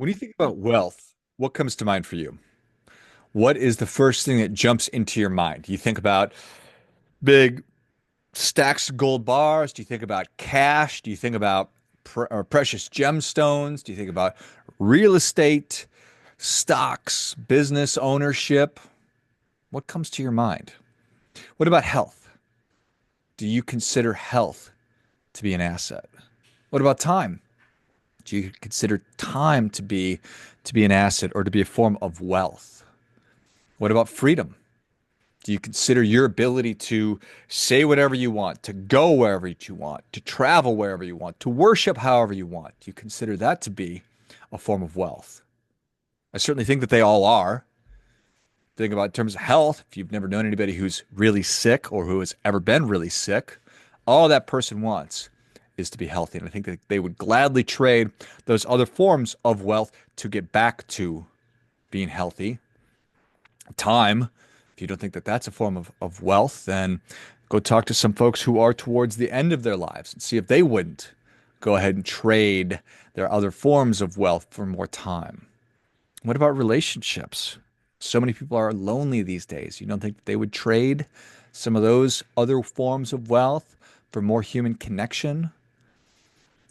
When you think about wealth, what comes to mind for you? What is the first thing that jumps into your mind? Do you think about big stacks of gold bars? Do you think about cash? Do you think about precious gemstones? Do you think about real estate, stocks, business ownership? What comes to your mind? What about health? Do you consider health to be an asset? What about time? Do you consider time to be an asset or to be a form of wealth? What about freedom? Do you consider your ability to say whatever you want, to go wherever you want, to travel wherever you want, to worship however you want? Do you consider that to be a form of wealth? I certainly think that they all are. Think about in terms of health, if you've never known anybody who's really sick or who has ever been really sick, all that person wants is to be healthy. And I think that they would gladly trade those other forms of wealth to get back to being healthy. Time, if you don't think that that's a form of wealth, then go talk to some folks who are towards the end of their lives and see if they wouldn't go ahead and trade their other forms of wealth for more time. What about relationships? So many people are lonely these days. You don't think that they would trade some of those other forms of wealth for more human connection?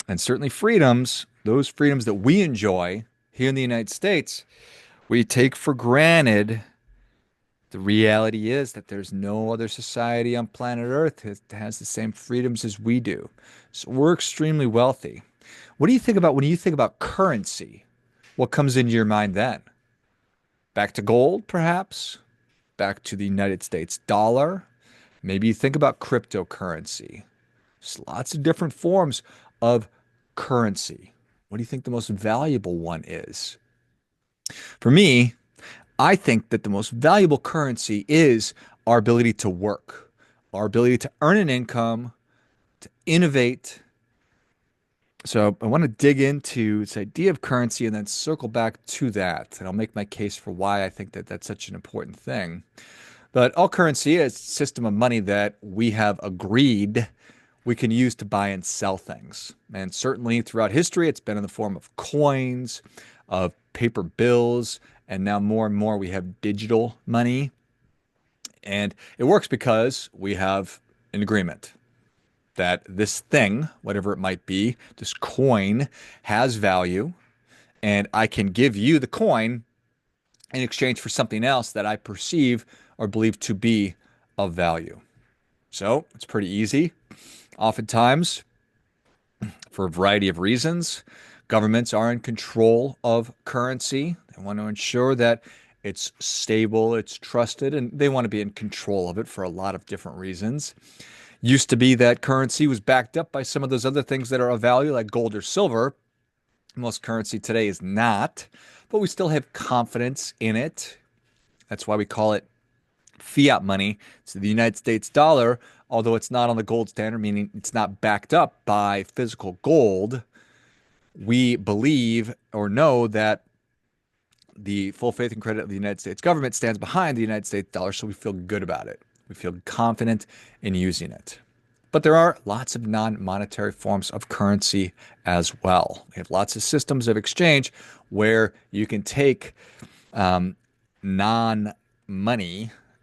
And certainly freedoms, those freedoms that we enjoy here in the United States, we take for granted. The reality is that there's no other society on planet Earth that has the same freedoms as we do. So we're extremely wealthy. What do you think about when you think about currency? What comes into your mind then? Back to gold, perhaps? Back to the United States dollar? Maybe you think about cryptocurrency. There's lots of different forms of currency. What do you think the most valuable one is? For me, I think that the most valuable currency is our ability to work, our ability to earn an income, to innovate. So I want to dig into this idea of currency and then circle back to that. And I'll make my case for why I think that that's such an important thing. But all currency is a system of money that we have agreed we can use to buy and sell things. And certainly throughout history, it's been in the form of coins, of paper bills, and now more and more we have digital money. And it works because we have an agreement that this thing, whatever it might be, this coin has value, and I can give you the coin in exchange for something else that I perceive or believe to be of value. So it's pretty easy. Oftentimes, for a variety of reasons, governments are in control of currency. They want to ensure that it's stable, it's trusted, and they want to be in control of it for a lot of different reasons. Used to be that currency was backed up by some of those other things that are of value, like gold or silver. Most currency today is not, but we still have confidence in it. That's why we call it fiat money. It's the United States dollar, although it's not on the gold standard, meaning it's not backed up by physical gold. We believe or know that the full faith and credit of the United States government stands behind the United States dollar, so we feel good about it. We feel confident in using it. But there are lots of non-monetary forms of currency as well. We have lots of systems of exchange where you can take non-money,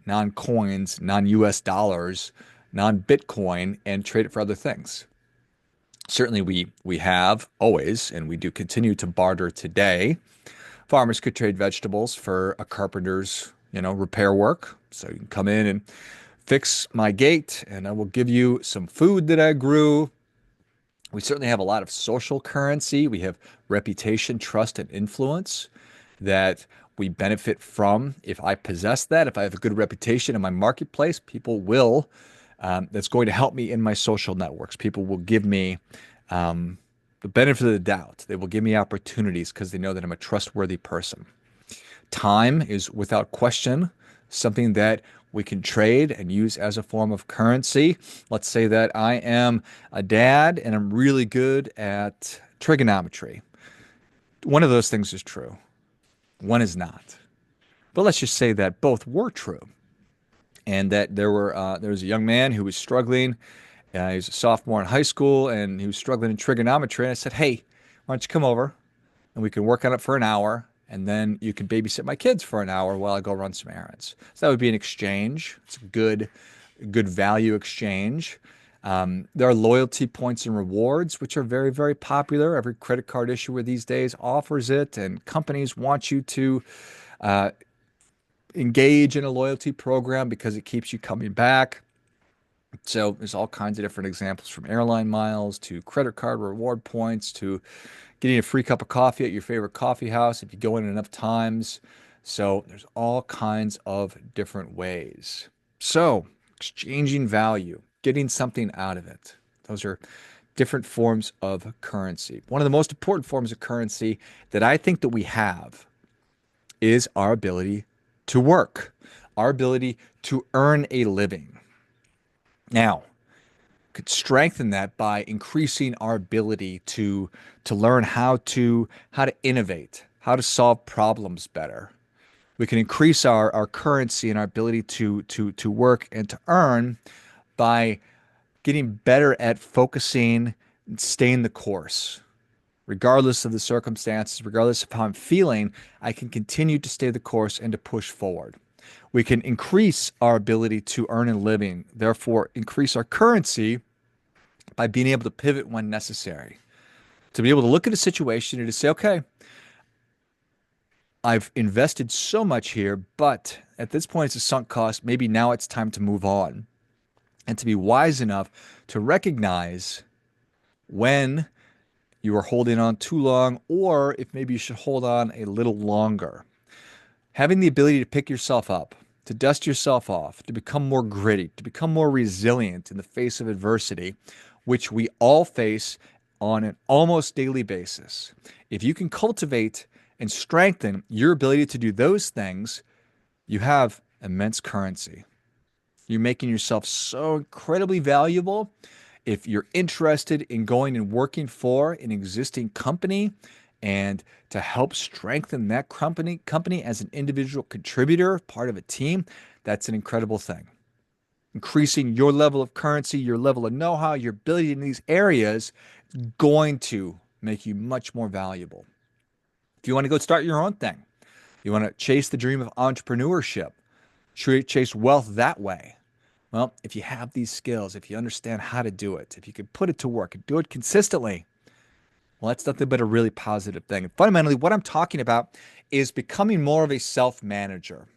non-coins, non-US dollars, non-Bitcoin and trade it for other things. Certainly we have always, and we do continue to barter today. Farmers could trade vegetables for a carpenter's, repair work. So you can come in and fix my gate, and I will give you some food that I grew. We certainly have a lot of social currency. We have reputation, trust, and influence that we benefit from. If I possess that, if I have a good reputation in my marketplace, people will, that's going to help me in my social networks. People will give me the benefit of the doubt. They will give me opportunities because they know that I'm a trustworthy person. Time is without question something that we can trade and use as a form of currency. Let's say that I am a dad and I'm really good at trigonometry. One of those things is true. One is not. But let's just say that both were true, and that there was a young man who was struggling. He was a sophomore in high school, and he was struggling in trigonometry. And I said, "Hey, why don't you come over? and we can work on it for an hour, and then you can babysit my kids for an hour while I go run some errands. So that would be an exchange. It's a good value exchange. There are loyalty points and rewards, which are very, very popular. Every credit card issuer these days offers it, and companies want you to uh, engage in a loyalty program because it keeps you coming back. So there's all kinds of different examples, from airline miles to credit card reward points to getting a free cup of coffee at your favorite coffee house if you go in enough times. So there's all kinds of different ways. So exchanging value, getting something out of it. Those are different forms of currency. One of the most important forms of currency that I think that we have is our ability to work, our ability to earn a living. Now, could strengthen that by increasing our ability to learn how to innovate, how to solve problems better. We can increase our currency and our ability to work and to earn by getting better at focusing and staying the course. Regardless of the circumstances, regardless of how I'm feeling, I can continue to stay the course and to push forward. We can increase our ability to earn a living, therefore increase our currency by being able to pivot when necessary. To be able to look at a situation and to say, okay, I've invested so much here, but at this point it's a sunk cost. Maybe now it's time to move on. And to be wise enough to recognize when you are holding on too long, or if maybe you should hold on a little longer. Having the ability to pick yourself up, to dust yourself off, to become more gritty, to become more resilient in the face of adversity, which we all face on an almost daily basis. If you can cultivate and strengthen your ability to do those things, you have immense currency. You're making yourself so incredibly valuable. If you're interested in going and working for an existing company and to help strengthen that company as an individual contributor, part of a team, that's an incredible thing. Increasing your level of currency, your level of know-how, your ability in these areas is going to make you much more valuable. If you want to go start your own thing, you want to chase the dream of entrepreneurship, chase wealth that way. Well, if you have these skills, if you understand how to do it, if you can put it to work and do it consistently, well, that's nothing but a really positive thing. And fundamentally, what I'm talking about is becoming more of a self-manager,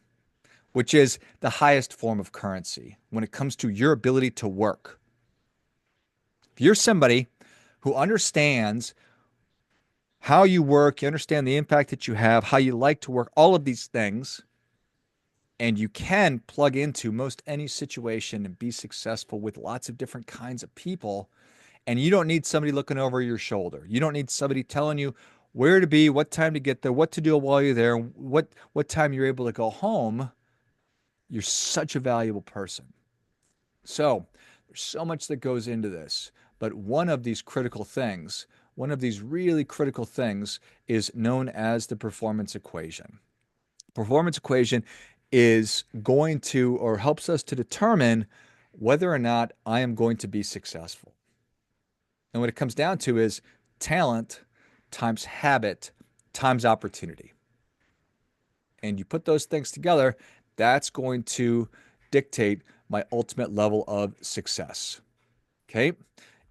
which is the highest form of currency when it comes to your ability to work. If you're somebody who understands how you work, you understand the impact that you have, how you like to work, all of these things, and you can plug into most any situation and be successful with lots of different kinds of people. And you don't need somebody looking over your shoulder. You don't need somebody telling you where to be, what time to get there, what to do while you're there, what time you're able to go home. You're such a valuable person. So there's so much that goes into this. But one of these critical things, one of these really critical things is known as the performance equation. Performance equation is going to, or helps us to determine whether or not I am going to be successful. And what it comes down to is talent times habit times opportunity. And you put those things together, that's going to dictate my ultimate level of success. Okay.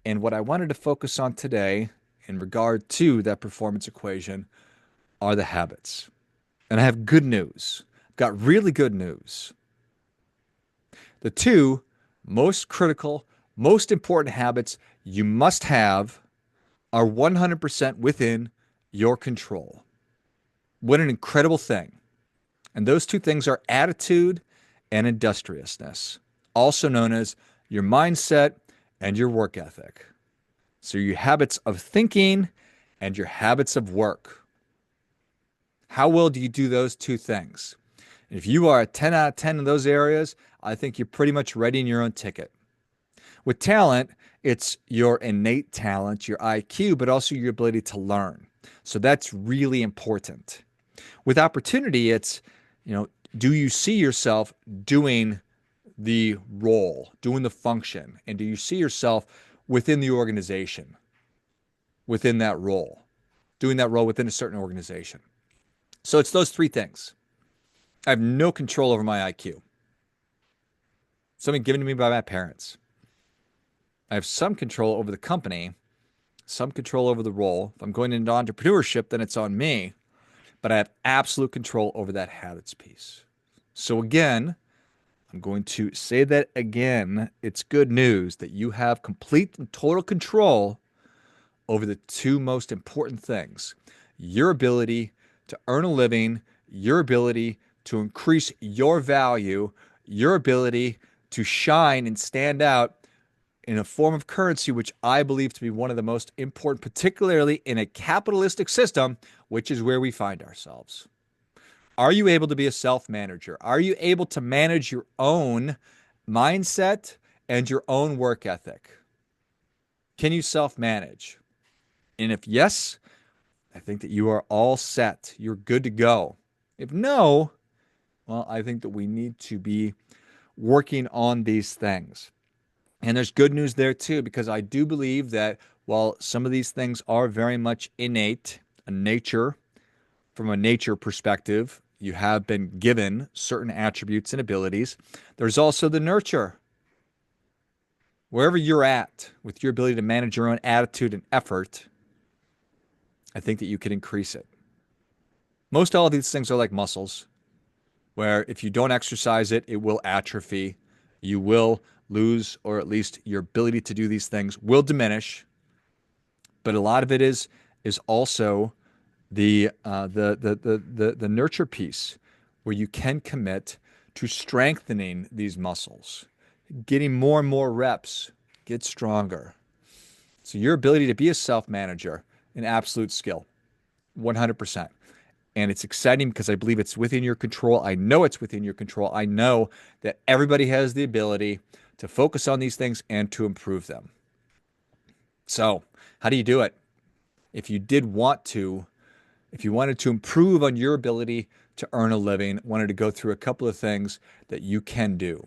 And what I wanted to focus on today in regard to that performance equation are the habits. And I have good news. I've got really good news. The two most critical, most important habits you must have are 100% within your control. What an incredible thing. And those two things are attitude and industriousness, also known as your mindset and your work ethic. So your habits of thinking and your habits of work. How well do you do those two things? If you are a 10 out of 10 in those areas, I think you're pretty much writing your own ticket. With talent, it's your innate talent, your IQ, but also your ability to learn. So that's really important. With opportunity, it's, do you see yourself doing the role, doing the function? And do you see yourself within the organization, within that role? doing that role within a certain organization. So it's those three things. I have no control over my IQ. Something given to me by my parents. I have some control over the company, some control over the role. If I'm going into entrepreneurship, then it's on me, but I have absolute control over that habits piece. So again, I'm going to say that again. It's good news that you have complete and total control over the two most important things: your ability to earn a living, your ability to increase your value, your ability to shine and stand out in a form of currency, which I believe to be one of the most important, particularly in a capitalistic system, which is where we find ourselves. Are you able to be a self-manager? Are you able to manage your own mindset and your own work ethic? Can you self-manage? And if yes, I think that you are all set. You're good to go. If no, well, I think that we need to be working on these things. And there's good news there too, because I do believe that while some of these things are very much innate, a nature, from a nature perspective, you have been given certain attributes and abilities. There's also the nurture. Wherever you're at with your ability to manage your own attitude and effort, I think that you can increase it. Most all of these things are like muscles, where if you don't exercise it, it will atrophy. You will lose, or at least your ability to do these things will diminish. But a lot of it is also the nurture piece, where you can commit to strengthening these muscles, getting more and more reps, get stronger. So your ability to be a self-manager, an absolute skill, 100%. And it's exciting because I believe it's within your control. I know it's within your control. I know that everybody has the ability to focus on these things and to improve them. So how do you do it? If you did want to, if you wanted to improve on your ability to earn a living, wanted to go through a couple of things that you can do.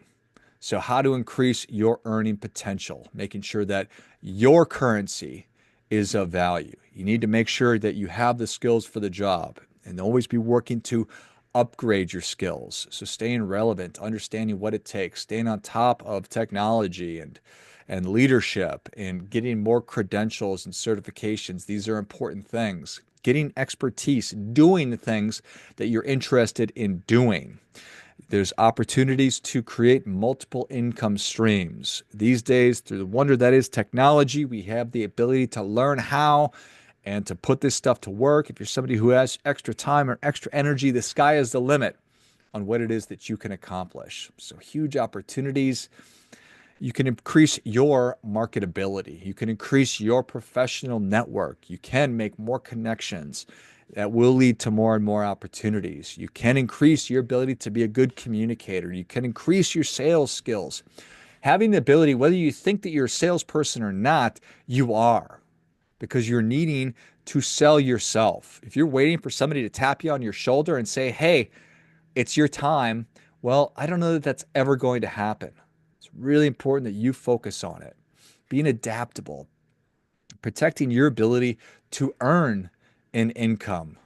So how to increase your earning potential, making sure that your currency is of value. You need to make sure that you have the skills for the job and always be working to upgrade your skills. So staying relevant, understanding what it takes, staying on top of technology and leadership, and getting more credentials and certifications. These are important things. Getting expertise, doing the things that you're interested in doing. There's opportunities to create multiple income streams. These days, through the wonder that is technology, we have the ability to learn how and to put this stuff to work. If you're somebody who has extra time or extra energy, the sky is the limit on what it is that you can accomplish. So huge opportunities. You can increase your marketability. You can increase your professional network. You can make more connections that will lead to more and more opportunities. You can increase your ability to be a good communicator. You can increase your sales skills. Having the ability, whether you think that you're a salesperson or not, you are, because you're needing to sell yourself. If you're waiting for somebody to tap you on your shoulder and say, hey, it's your time, well, I don't know that that's ever going to happen. It's really important that you focus on it. Being adaptable, protecting your ability to earn an income,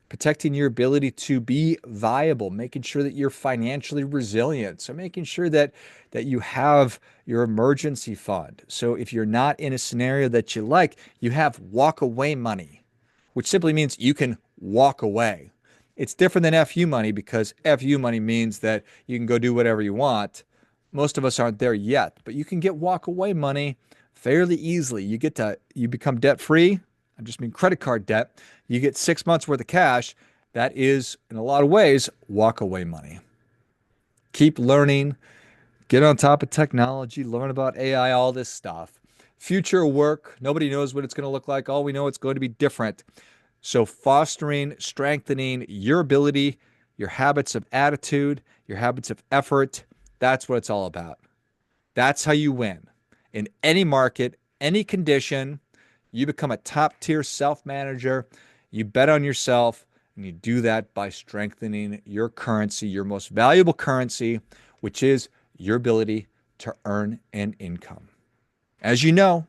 protecting your ability to be viable, making sure that you're financially resilient. So making sure that you have your emergency fund. So if you're not in a scenario that you like, you have walk away money, which simply means you can walk away. It's different than FU money, because FU money means that you can go do whatever you want. Most of us aren't there yet, but you can get walk away money fairly easily. You become debt free. I just mean credit card debt. You get 6 months worth of cash. That is, in a lot of ways, walk away money. Keep learning, get on top of technology, learn about AI, all this stuff. Future work, nobody knows what it's going to look like. All we know, it's going to be different. So fostering, strengthening your ability, your habits of attitude, your habits of effort, that's what it's all about. That's how you win. In any market, any condition, you become a top-tier self-manager. You bet on yourself, and you do that by strengthening your currency, your most valuable currency, which is your ability to earn an income. As you know,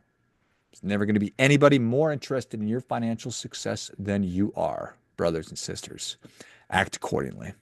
There's never going to be anybody more interested in your financial success than you are, brothers and sisters. Act accordingly.